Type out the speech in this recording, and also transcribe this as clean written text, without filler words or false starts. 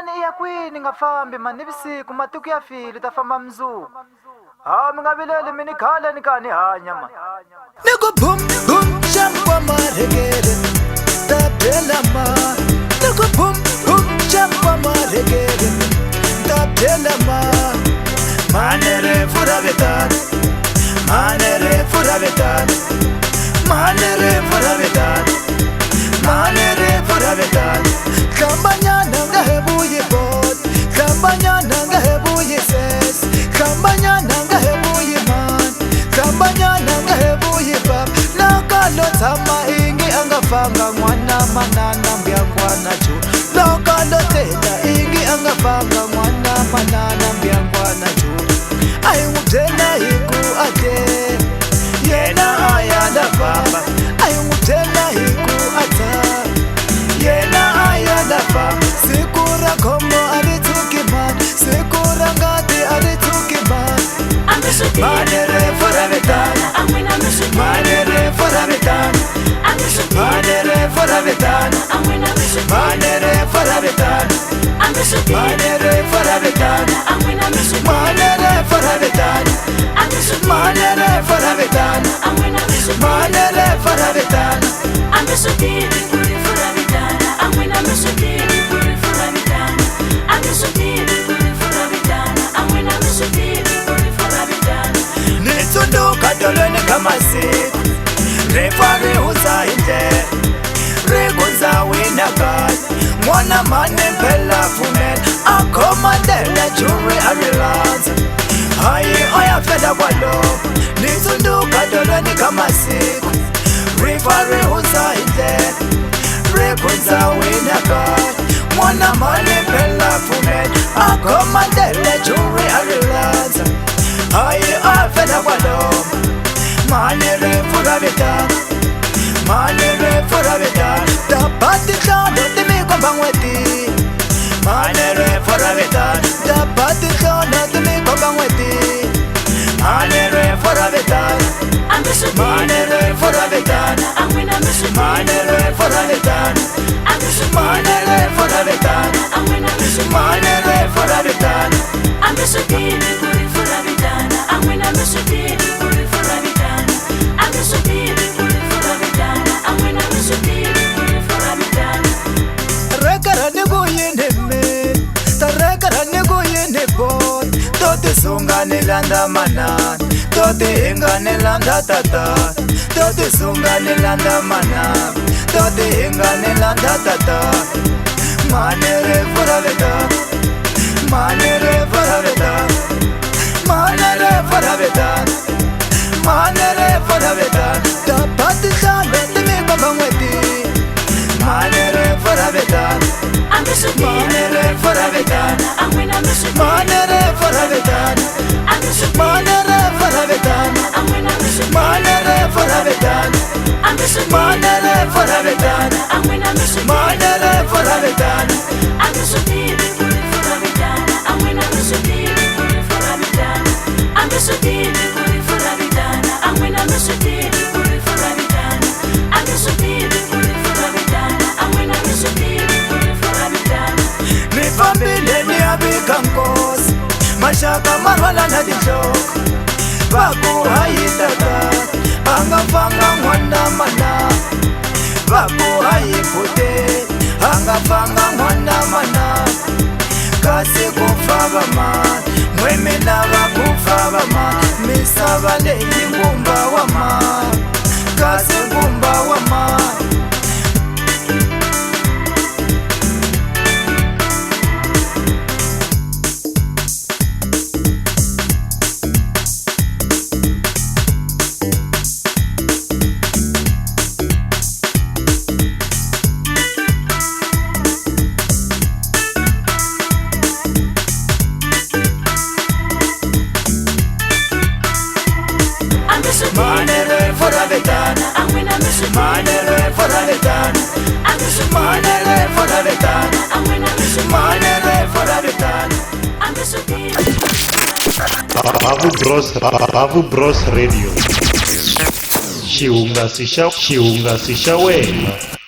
mani iya kwini ngafambi mani bisiku matuku ya fili tafamba mzuku. Mingabilele mini khala nikani hanya ma. Nigga boom boom shamba maregere tabela ma. Nigga boom boom shamba maregere tabela ma. Manere fura betan, manere fura betan, manere fura betan, manere fura betan. Kambanya nanga hebu yebot, kambanya nanga hebu yeses, kambanya nanga hebu yeman, kambanya nanga hebu yebab. Nakalo tama ingi angafanga mwana manana mbyangwana chu. Nakalo tena ingi angafanga mwana manana mbyangwana chu. Ayungutena hiku ate, yena ayanda baba. Ayungutena hiku ata, yena ayanda baba. Sikura kombo aritukiman, sikura ngati aritukiman. Manere fora betana, manere fora betana, manere fora betana, manere fora betana, manere fora betana, manere fora betana, manere fora betana, manere fora betana. I'm so deep, puri fora vitana. I'm so deep, puri fora vitana. I'm so deep, puri fora vitana. I'm so deep, puri fora vitana. Nitsunduka dolweni kama siku refari huza inde regunza wina gani mwana mane mpela fumen akomandele juri arilanza hayi oyafela kwalo. Nitsunduka dolweni kama siku refari huza inde regunza wina gani mwana mane mpela fumen akomandele juri arilanza hayi afela kwalo. Manere fura betana, manere fura betana. Tapati chano timi komba ngweti, manere fura betana. Tapati chano timi komba ngweti, manere fura betana. I'm so deep, Manere fura betana, manere fura betana, manere fura betana, manere fura betana. I'm so deep, puri fora vitana. I'm so deep, puri fora vitana. I'm so deep, puri fora vitana. I'm so deep, puri fora vitana. Rekara nego yene me, ta rekara nego yene boy. Tote sunga nilanda manan, tote hinga nilanda tata. Tote sunga nilanda manan, tote hinga nilanda tata. Manere fora veta, manere fora veta, manere fora veta, manere fora veta. Tapati chame timi baba mweti, manere fora veta. I'm so deep, Manere fora betana, I'm so deep, manere fora betana, I'm so deep, manere fora betana, manere fora betana, I'm so deep, manere fora betana, manere fora betana. I'm so deep, puri fora vitana. I'm so deep, puri fora vitana. I'm so deep, puri fora vitana. I'm so deep, puri fora vitana. I'm so deep, puri fora vitana. I'm so deep, puri fora vitana. Mi familia ni abika nkosi, mashaka marwala na dijoko. Baku hayitaka, angafanga mwana mana. Baku hayipute, angafanga mwana mana. Kasi kufa bama, mweme na bakufa bama. Misaba lenyi ngumba wama, kasi ngumba wama. I'm so deep, Manere fora betana, I'm so deep, manere fora betana, I'm so deep, manere fora betana, I'm so deep, manere fora betana. I'm so deep. Bavu Bros Radio. Xiunga si xa wena.